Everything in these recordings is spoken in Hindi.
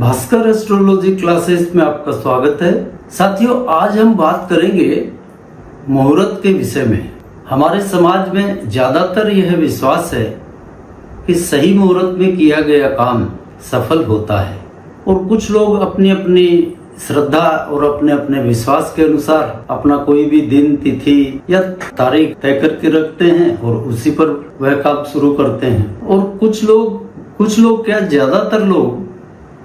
भास्कर एस्ट्रोलॉजी क्लासेस में आपका स्वागत है। साथियों, आज हम बात करेंगे मुहूर्त के विषय में। हमारे समाज में ज्यादातर यह विश्वास है कि सही मुहूर्त में किया गया काम सफल होता है और कुछ लोग अपनी अपनी श्रद्धा और अपने अपने विश्वास के अनुसार अपना कोई भी दिन, तिथि या तारीख तय करके रखते हैं और उसी पर वह काम शुरू करते हैं। और कुछ लोग क्या ज्यादातर लोग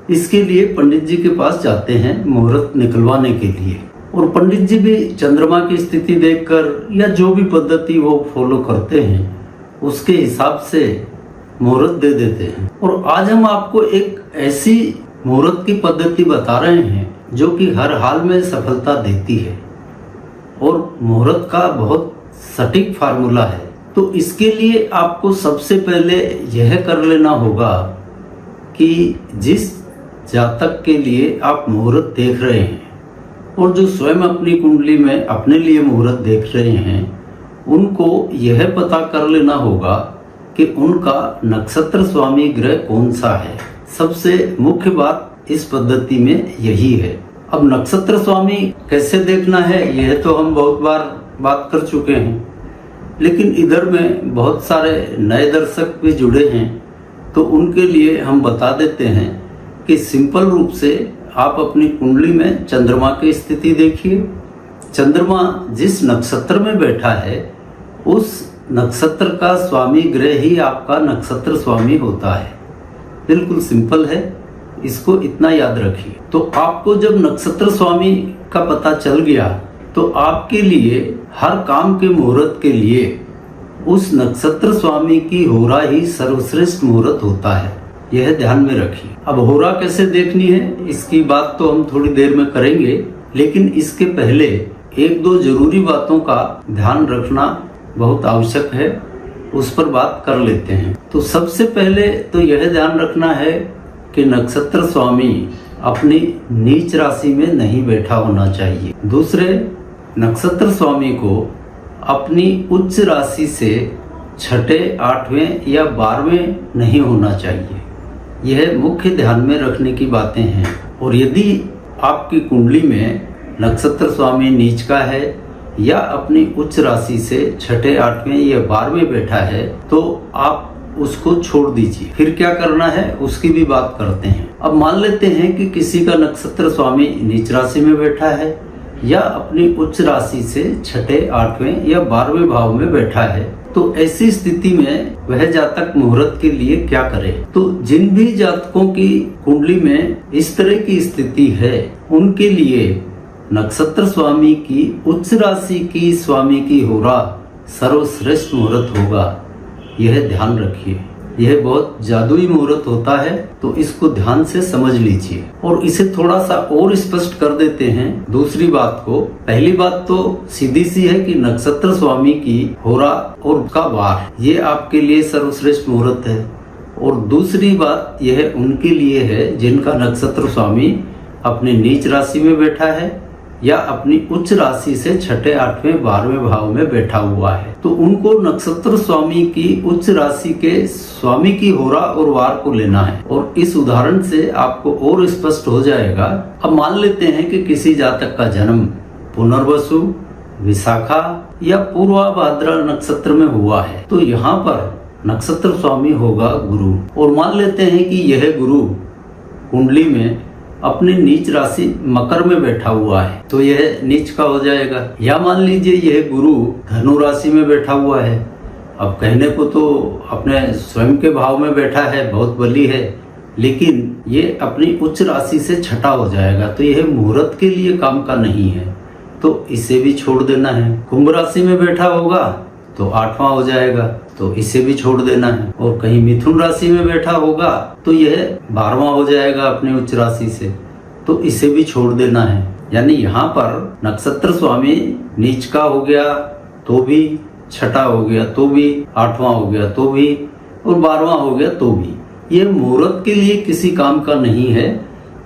इसके लिए पंडित जी के पास जाते हैं मुहूर्त निकलवाने के लिए, और पंडित जी भी चंद्रमा की स्थिति देखकर या जो भी पद्धति वो फॉलो करते हैं उसके हिसाब से मुहूर्त दे देते हैं। और आज हम आपको एक ऐसी मुहूर्त की पद्धति बता रहे हैं जो कि हर हाल में सफलता देती है और मुहूर्त का बहुत सटीक फार्मूला है। तो इसके लिए आपको सबसे पहले यह कर लेना होगा कि जिस जातक के लिए आप मुहूर्त देख रहे हैं और जो स्वयं अपनी कुंडली में अपने लिए मुहूर्त देख रहे हैं, उनको यह पता कर लेना होगा कि उनका नक्षत्र स्वामी ग्रह कौन सा है। सबसे मुख्य बात इस पद्धति में यही है। अब नक्षत्र स्वामी कैसे देखना है यह तो हम बहुत बार बात कर चुके हैं, लेकिन इधर में बहुत सारे नए दर्शक भी जुड़े हैं, तो उनके लिए हम बता देते हैं कि सिंपल रूप से आप अपनी कुंडली में चंद्रमा की स्थिति देखिए। चंद्रमा जिस नक्षत्र में बैठा है उस नक्षत्र का स्वामी ग्रह ही आपका नक्षत्र स्वामी होता है। बिल्कुल सिंपल है, इसको इतना याद रखिए। तो आपको जब नक्षत्र स्वामी का पता चल गया तो आपके लिए हर काम के मुहूर्त के लिए उस नक्षत्र स्वामी की होरा ही सर्वश्रेष्ठ मुहूर्त होता है, यह ध्यान में रखिए। अब होरा कैसे देखनी है इसकी बात तो हम थोड़ी देर में करेंगे, लेकिन इसके पहले एक दो जरूरी बातों का ध्यान रखना बहुत आवश्यक है, उस पर बात कर लेते हैं। तो सबसे पहले तो यह ध्यान रखना है कि नक्षत्र स्वामी अपनी नीच राशि में नहीं बैठा होना चाहिए। दूसरे, नक्षत्र स्वामी को अपनी उच्च राशि से छठे, आठवें या 12वें नहीं होना चाहिए। यह मुख्य ध्यान में रखने की बातें हैं। और यदि आपकी कुंडली में नक्षत्र स्वामी नीच का है या अपनी उच्च राशि से छठे, आठवें या 12वें बैठा है तो आप उसको छोड़ दीजिए। फिर क्या करना है उसकी भी बात करते हैं। अब मान लेते हैं कि किसी का नक्षत्र स्वामी नीच राशि में बैठा है या अपनी उच्च राशि से छठे, आठवें या 12वें भाव में बैठा है, तो ऐसी स्थिति में वह जातक मुहूर्त के लिए क्या करे। तो जिन भी जातकों की कुंडली में इस तरह की स्थिति है उनके लिए नक्षत्र स्वामी की उच्च राशि की स्वामी की होरा सर्वश्रेष्ठ मुहूर्त होगा, यह ध्यान रखिए। यह बहुत जादुई मुहूर्त होता है, तो इसको ध्यान से समझ लीजिए। और इसे थोड़ा सा और स्पष्ट कर देते हैं दूसरी बात को। पहली बात तो सीधी सी है कि नक्षत्र स्वामी की होरा और उनका वार ये आपके लिए सर्वश्रेष्ठ मुहूर्त है। और दूसरी बात यह उनके लिए है जिनका नक्षत्र स्वामी अपने नीच राशि में बैठा है या अपनी उच्च राशि से छठे, आठवें, 12वें भाव में बैठा हुआ है। तो उनको नक्षत्र स्वामी की उच्च राशि के स्वामी की होरा और वार को लेना है। और इस उदाहरण से आपको और स्पष्ट हो जाएगा। अब मान लेते हैं कि किसी जातक का जन्म पुनर्वसु, विशाखा या पूर्वाभाद्रा नक्षत्र में हुआ है, तो यहाँ पर नक्षत्र स्वामी होगा गुरु। और मान लेते हैं कि यह गुरु कुंडली में अपनी नीच राशि मकर में बैठा हुआ है, तो यह नीच का हो जाएगा। या मान लीजिए यह गुरु धनु राशि में बैठा हुआ है। अब कहने को तो अपने स्वयं के भाव में बैठा है, बहुत बली है, लेकिन ये अपनी उच्च राशि से छठा हो जाएगा, तो यह मुहूर्त के लिए काम का नहीं है, तो इसे भी छोड़ देना है। कुंभ राशि में बैठा होगा तो 8वां हो जाएगा, तो इसे भी छोड़ देना है। और कहीं मिथुन राशि में बैठा होगा तो यह 12वां हो जाएगा अपनी उच्च राशि से, तो इसे भी छोड़ देना है। यानी यहाँ पर नक्षत्र स्वामी नीच का हो गया तो भी, छठा हो गया तो भी, 8वां हो गया तो भी, और 12वां हो गया तो भी, ये मुहूर्त के लिए किसी काम का नहीं है।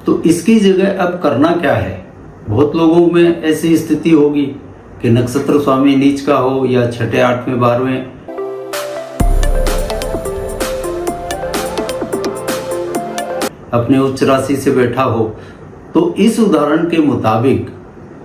तो इसकी जगह अब करना क्या है। बहुत लोगों में ऐसी स्थिति होगी कि नक्षत्र स्वामी नीच का हो या छठे, आठवें, 12वें, अपने उच्च राशि से बैठा हो। तो इस उदाहरण के मुताबिक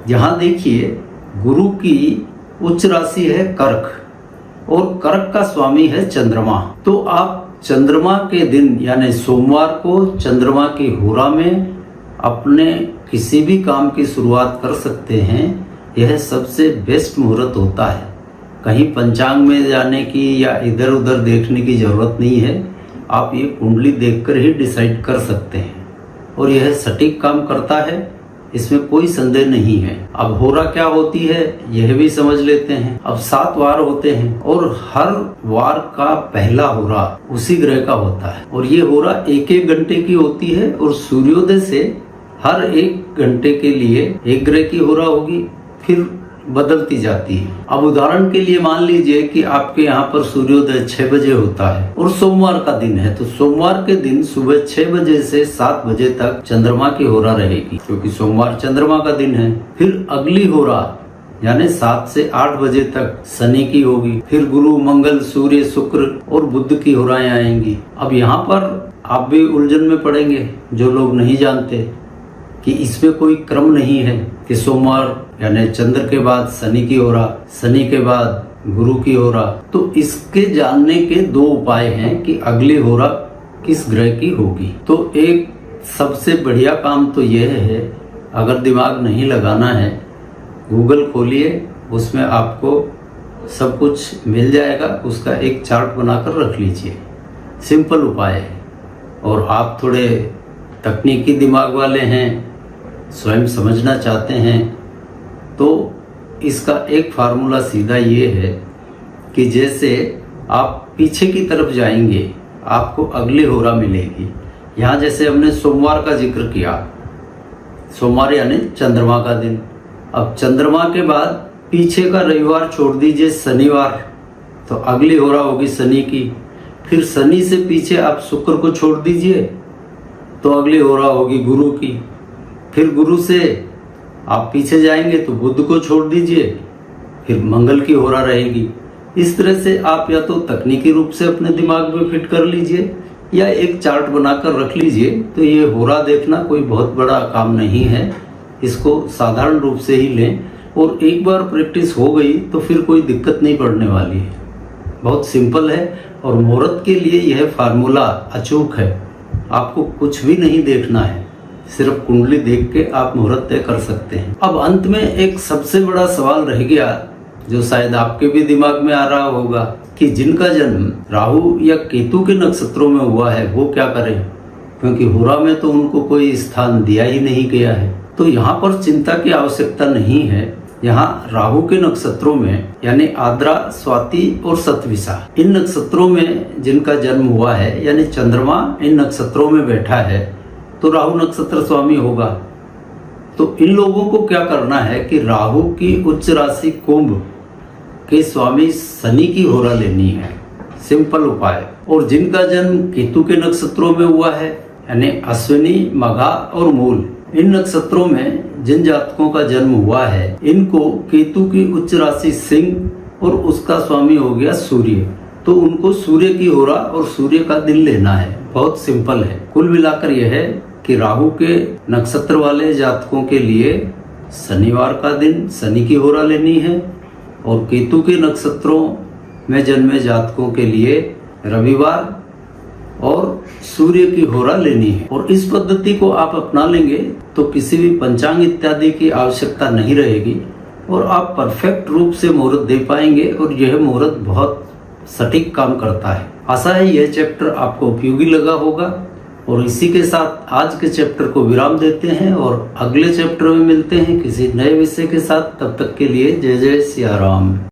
यहाँ देखिए, गुरु की उच्च राशि है कर्क और कर्क का स्वामी है चंद्रमा। तो आप चंद्रमा के दिन यानी सोमवार को चंद्रमा की होरा में अपने किसी भी काम की शुरुआत कर सकते हैं। यह सबसे बेस्ट मुहूर्त होता है। कहीं पंचांग में जाने की या इधर उधर देखने की जरूरत नहीं है। आप ये कुंडली देखकर ही डिसाइड कर सकते हैं और यह सटीक काम करता है, इसमें कोई संदेह नहीं है। अब होरा क्या होती है यह भी समझ लेते हैं। अब 7 वार होते हैं और हर वार का पहला होरा उसी ग्रह का होता है और ये होरा 1-1 घंटे की होती है और सूर्योदय से हर 1 घंटे के लिए एक ग्रह की होरा होगी, फिर बदलती जाती है। अब उदाहरण के लिए मान लीजिए कि आपके यहाँ पर सूर्योदय 6 बजे होता है और सोमवार का दिन है, तो सोमवार के दिन सुबह 6 बजे से 7 बजे तक चंद्रमा की होरा रहेगी, क्योंकि सोमवार चंद्रमा का दिन है। फिर अगली होरा यानी 7 से 8 बजे तक शनि की होगी। फिर गुरु, मंगल, सूर्य, शुक्र और बुध की होराएं आएंगी। अब यहाँ पर आप भी उलझन में पड़ेंगे, जो लोग नहीं जानते कि इसमें कोई क्रम नहीं है कि सोमवार यानी चंद्र के बाद शनि की होरा, शनि के बाद गुरु की होरा। तो इसके जानने के 2 उपाय हैं कि अगली होरा किस ग्रह की होगी। तो एक सबसे बढ़िया काम तो यह है, अगर दिमाग नहीं लगाना है, गूगल खोलिए, उसमें आपको सब कुछ मिल जाएगा। उसका एक चार्ट बनाकर रख लीजिए, सिंपल उपाय है। और आप थोड़े तकनीकी दिमाग वाले हैं, स्वयं समझना चाहते हैं, तो इसका एक फार्मूला सीधा ये है कि जैसे आप पीछे की तरफ जाएंगे आपको अगली होरा मिलेगी। यहाँ जैसे हमने सोमवार का जिक्र किया, सोमवार यानी चंद्रमा का दिन। अब चंद्रमा के बाद पीछे का रविवार छोड़ दीजिए, शनिवार, तो अगली होरा होगी शनि की। फिर शनि से पीछे आप शुक्र को छोड़ दीजिए, तो अगली होरा होगी गुरु की। फिर गुरु से आप पीछे जाएंगे तो बुध को छोड़ दीजिए, फिर मंगल की होरा रहेगी। इस तरह से आप या तो तकनीकी रूप से अपने दिमाग में फिट कर लीजिए या एक चार्ट बनाकर रख लीजिए। तो ये होरा देखना कोई बहुत बड़ा काम नहीं है, इसको साधारण रूप से ही लें और एक बार प्रैक्टिस हो गई तो फिर कोई दिक्कत नहीं पड़ने वाली है। बहुत सिंपल है और मुहूर्त के लिए यह फार्मूला अचूक है। आपको कुछ भी नहीं देखना है, सिर्फ कुंडली देख के आप मुहूर्त तय कर सकते हैं। अब अंत में एक सबसे बड़ा सवाल रह गया, जो शायद आपके भी दिमाग में आ रहा होगा कि जिनका जन्म राहु या केतु के नक्षत्रों में हुआ है वो क्या करें, क्योंकि होरा में तो उनको कोई स्थान दिया ही नहीं गया है। तो यहाँ पर चिंता की आवश्यकता नहीं है। यहाँ राहु के नक्षत्रों में यानी आद्रा, स्वाति और शतभिषा, इन नक्षत्रों में जिनका जन्म हुआ है यानी चंद्रमा इन नक्षत्रों में बैठा है, तो राहु नक्षत्र स्वामी होगा। तो इन लोगों को क्या करना है कि राहु की उच्च राशि कुंभ के स्वामी शनि की होरा लेनी है, सिंपल उपाय। और जिनका जन्म केतु के नक्षत्रों में हुआ है यानी अश्विनी, मघा और मूल, इन नक्षत्रों में जिन जातकों का जन्म हुआ है, इनको केतु की उच्च राशि सिंह और उसका स्वामी हो गया सूर्य, तो उनको सूर्य की होरा और सूर्य का दिन लेना है। बहुत सिंपल है। कुल मिलाकर यह है कि राहु के नक्षत्र वाले जातकों के लिए शनिवार का दिन शनि की होरा लेनी है और केतु के नक्षत्रों में जन्मे जातकों के लिए रविवार और सूर्य की होरा लेनी है। और इस पद्धति को आप अपना लेंगे तो किसी भी पंचांग इत्यादि की आवश्यकता नहीं रहेगी और आप परफेक्ट रूप से मुहूर्त दे पाएंगे और यह मुहूर्त बहुत सटीक काम करता है। आशा है यह चैप्टर आपको उपयोगी लगा होगा और इसी के साथ आज के चैप्टर को विराम देते हैं और अगले चैप्टर में मिलते हैं किसी नए विषय के साथ। तब तक के लिए जय जय सिया राम।